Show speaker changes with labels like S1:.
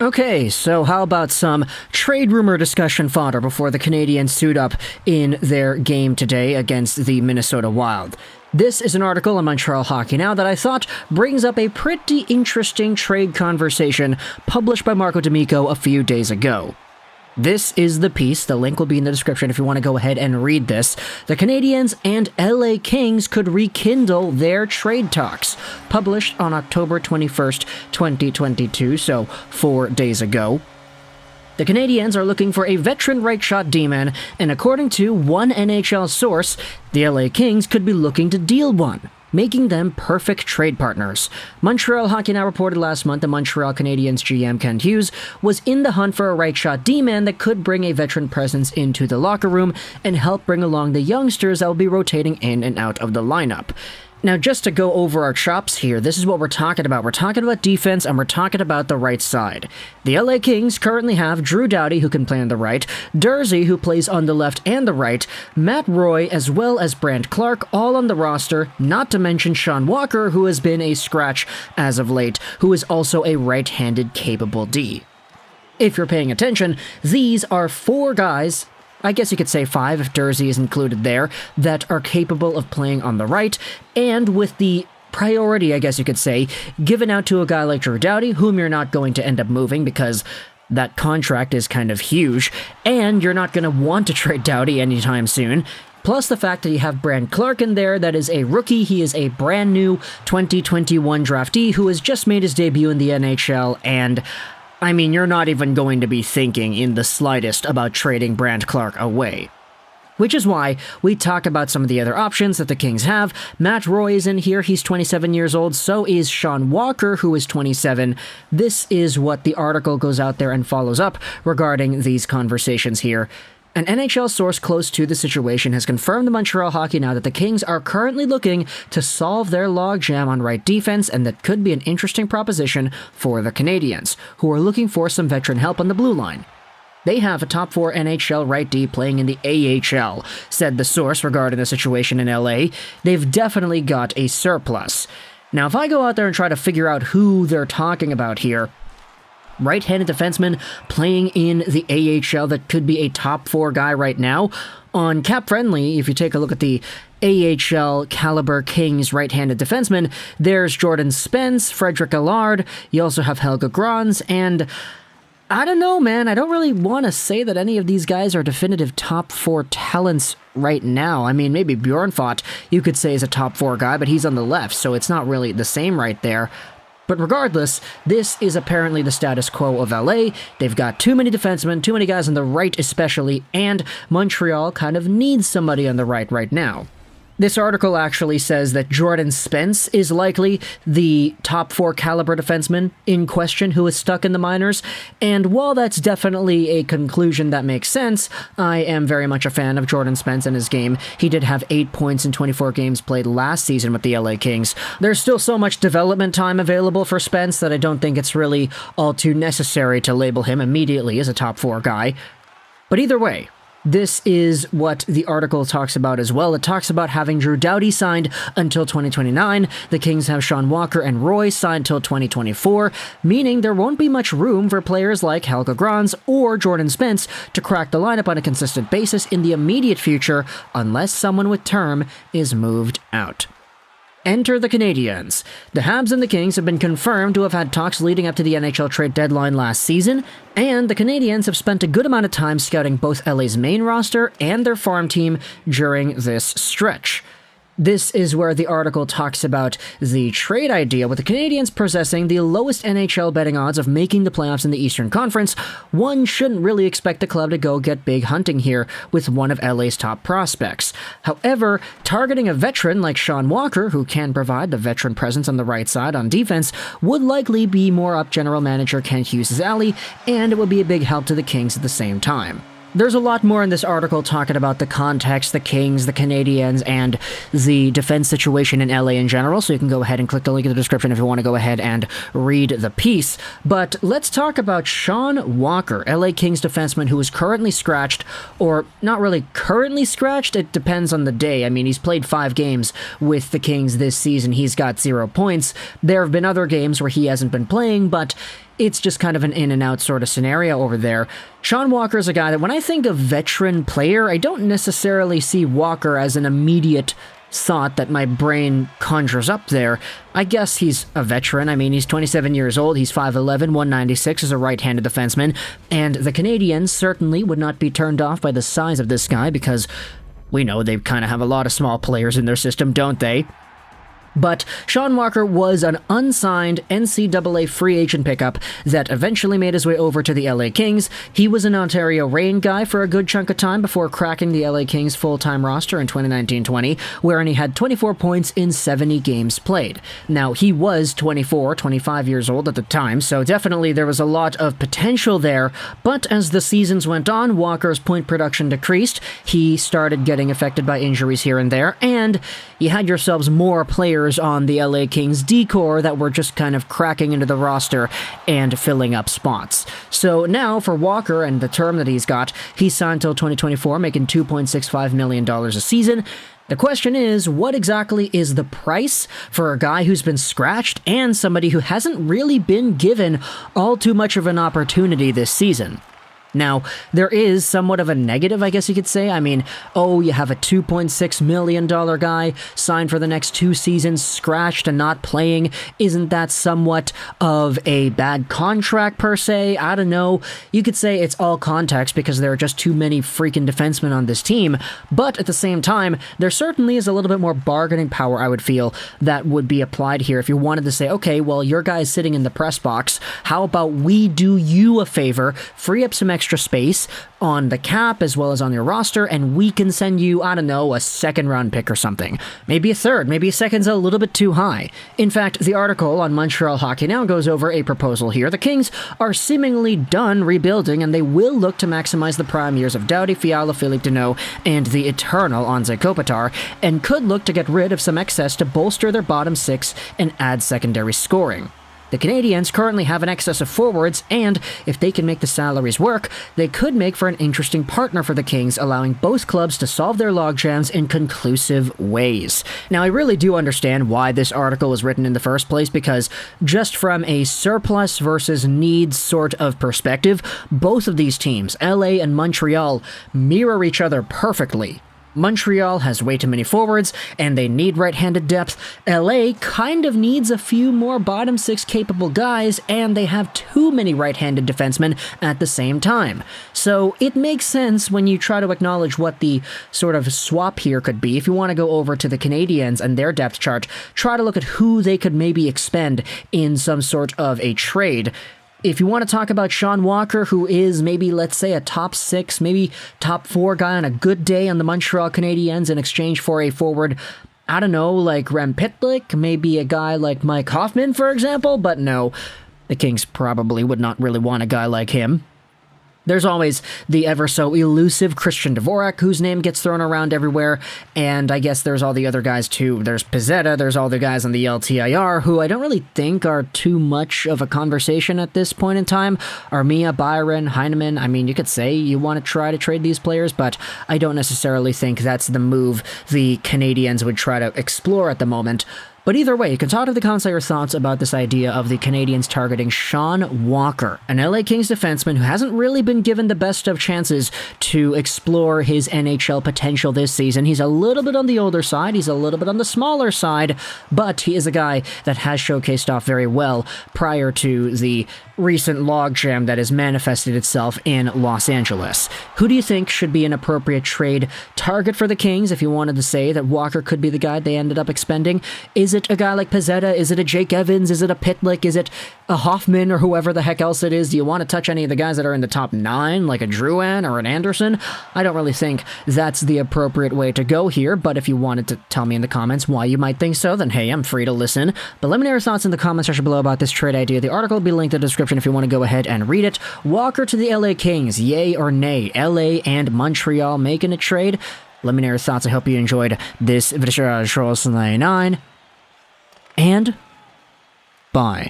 S1: Okay, so how about some trade rumor discussion fodder before the Canadiens suit up in their game today against the Minnesota Wild? This is an article on Montreal Hockey Now that I thought brings up a pretty interesting trade conversation published by Marco D'Amico a few days ago. This is the piece. The link will be in the description if you want to go ahead and read this. The Canadiens and LA Kings could rekindle their trade talks. Published on October 21st, 2022, so 4 days ago. The Canadiens are looking for a veteran right shot D-man, and according to one NHL source, the LA Kings could be looking to deal one, making them perfect trade partners. Montreal Hockey Now reported last month that Montreal Canadiens GM Ken Hughes was in the hunt for a right-shot D-man that could bring a veteran presence into the locker room and help bring along the youngsters that will be rotating in and out of the lineup. Now, just to go over our chops here, this is what we're talking about. We're talking about defense, and we're talking about the right side. The LA Kings currently have Drew Doughty, who can play on the right, Durzi, who plays on the left and the right, Matt Roy, as well as Brandt Clarke, all on the roster, not to mention Sean Walker, who has been a scratch as of late, who is also a right-handed capable D. If you're paying attention, these are 4 guys, I guess you could say 5 if Durzi is included there, that are capable of playing on the right, and with the priority, I guess you could say, given out to a guy like Drew Doughty, whom you're not going to end up moving because that contract is kind of huge, and you're not going to want to trade Doughty anytime soon. Plus the fact that you have Brandt Clarke in there, that is a rookie. He is a brand new 2021 draftee who has just made his debut in the NHL, and I mean, you're not even going to be thinking in the slightest about trading Brandt Clarke away. Which is why we talk about some of the other options that the Kings have. Matt Roy is in here, he's 27 years old, so is Sean Walker, who is 27. This is what the article goes out there and follows up regarding these conversations here. An NHL source close to the situation has confirmed to Montreal Hockey Now that the Kings are currently looking to solve their logjam on right defense, and that could be an interesting proposition for the Canadiens, who are looking for some veteran help on the blue line. They have a top 4 NHL right D playing in the AHL, said the source regarding the situation in LA. They've definitely got a surplus. Now, if I go out there and try to figure out who they're talking about here, right-handed defenseman playing in the AHL that could be a top 4 guy right now. On Cap Friendly, if you take a look at the AHL caliber Kings right-handed defenseman, there's Jordan Spence, Frederick Allard, you also have Helge Grans, and I don't know, man, I don't really want to say that any of these guys are definitive top 4 talents right now. I mean, maybe Bjornfot, you could say is a top 4 guy, but he's on the left, so it's not really the same right there. But regardless, this is apparently the status quo of LA. They've got too many defensemen, too many guys on the right especially, and Montreal kind of needs somebody on the right now. This article actually says that Jordan Spence is likely the top 4 caliber defenseman in question who is stuck in the minors, and while that's definitely a conclusion that makes sense, I am very much a fan of Jordan Spence and his game. He did have 8 points in 24 games played last season with the LA Kings. There's still so much development time available for Spence that I don't think it's really all too necessary to label him immediately as a top 4 guy. But either way, this is what the article talks about as well. It talks about having Drew Doughty signed until 2029. The Kings have Sean Walker and Roy signed till 2024, meaning there won't be much room for players like Helge Grans or Jordan Spence to crack the lineup on a consistent basis in the immediate future unless someone with term is moved out. Enter the Canadiens. The Habs and the Kings have been confirmed to have had talks leading up to the NHL trade deadline last season, and the Canadiens have spent a good amount of time scouting both LA's main roster and their farm team during this stretch. This is where the article talks about the trade idea, with the Canadiens possessing the lowest NHL betting odds of making the playoffs in the Eastern Conference. One shouldn't really expect the club to go get big hunting here with one of LA's top prospects. However, targeting a veteran like Sean Walker, who can provide the veteran presence on the right side on defense, would likely be more up general manager Ken Hughes' alley, and it would be a big help to the Kings at the same time. There's a lot more in this article talking about the context, the Kings, the Canadiens, and the defense situation in LA in general, so you can go ahead and click the link in the description if you want to go ahead and read the piece. But let's talk about Sean Walker, LA Kings defenseman who is currently scratched, or not really currently scratched, it depends on the day. I mean, he's played 5 games with the Kings this season, he's got 0 points. There have been other games where he hasn't been playing, but it's just kind of an in-and-out sort of scenario over there. Sean Walker is a guy that when I think of veteran player, I don't necessarily see Walker as an immediate thought that my brain conjures up there. I guess he's a veteran. I mean, he's 27 years old, he's 5'11", 196 as a right-handed defenseman, and the Canadiens certainly would not be turned off by the size of this guy because we know they kind of have a lot of small players in their system, don't they? But Sean Walker was an unsigned NCAA free agent pickup that eventually made his way over to the LA Kings. He was an Ontario Reign guy for a good chunk of time before cracking the LA Kings full-time roster in 2019-20, wherein he had 24 points in 70 games played. Now, he was 24, 25 years old at the time, so definitely there was a lot of potential there, but as the seasons went on, Walker's point production decreased, he started getting affected by injuries here and there, and you had yourselves more players on the LA Kings decor that were just kind of cracking into the roster and filling up spots. So now for Walker and the term that he's got, he's signed till 2024, making $2.65 million a season. The question is, what exactly is the price for a guy who's been scratched and somebody who hasn't really been given all too much of an opportunity this season? Now, there is somewhat of a negative, I guess you could say. I mean, you have a $2.6 million guy signed for the next 2 seasons, scratched and not playing. Isn't that somewhat of a bad contract, per se? I don't know. You could say it's all context because there are just too many freaking defensemen on this team. But at the same time, there certainly is a little bit more bargaining power, I would feel, that would be applied here if you wanted to say, okay, well, your guy's sitting in the press box. How about we do you a favor, free up some extra space on the cap as well as on your roster, and we can send you, I don't know, a 2nd round pick or something. Maybe a 3rd, maybe a 2nd's a little bit too high. In fact, the article on Montreal Hockey Now goes over a proposal here. The Kings are seemingly done rebuilding, and they will look to maximize the prime years of Doughty, Fiala, Philippe Deneau, and the eternal Anze Kopitar, and could look to get rid of some excess to bolster their bottom 6 and add secondary scoring. The Canadiens currently have an excess of forwards, and if they can make the salaries work, they could make for an interesting partner for the Kings, allowing both clubs to solve their logjams in conclusive ways. Now, I really do understand why this article was written in the first place, because just from a surplus versus needs sort of perspective, both of these teams, LA and Montreal, mirror each other perfectly. Montreal has way too many forwards, and they need right-handed depth. LA kind of needs a few more bottom 6 capable guys, and they have too many right-handed defensemen at the same time. So it makes sense when you try to acknowledge what the sort of swap here could be. If you want to go over to the Canadiens and their depth chart, try to look at who they could maybe expend in some sort of a trade. If you want to talk about Sean Walker, who is maybe, let's say, a top 6, maybe top 4 guy on a good day on the Montreal Canadiens in exchange for a forward, I don't know, like Rem Pitlick, maybe a guy like Mike Hoffman, for example, but no, the Kings probably would not really want a guy like him. There's always the ever-so-elusive Christian Dvorak, whose name gets thrown around everywhere, and I guess there's all the other guys, too. There's Pizzetta, there's all the guys on the LTIR, who I don't really think are too much of a conversation at this point in time. Armia, Byron, Heineman, I mean, you could say you want to try to trade these players, but I don't necessarily think that's the move the Canadiens would try to explore at the moment. But either way, you can talk to the comments your thoughts about this idea of the Canadiens targeting Sean Walker, an LA Kings defenseman who hasn't really been given the best of chances to explore his NHL potential this season. He's a little bit on the older side, he's a little bit on the smaller side, but he is a guy that has showcased off very well prior to the recent logjam that has manifested itself in Los Angeles. Who do you think should be an appropriate trade target for the Kings if you wanted to say that Walker could be the guy they ended up expending? Is it a guy like Pizzetta? Is it a Jake Evans? Is it a Pitlick? Is it a Hoffman or whoever the heck else it is? Do you want to touch any of the guys that are in the top 9, like a Drouin or an Anderson? I don't really think that's the appropriate way to go here, but if you wanted to tell me in the comments why you might think so, then hey, I'm free to listen. But let me know your thoughts in the comments section below about this trade idea. The article will be linked in the description if you want to go ahead and read it. Walker to the LA Kings, yay or nay? LA and Montreal making a trade? Let me know your thoughts. I hope you enjoyed this video. And bye.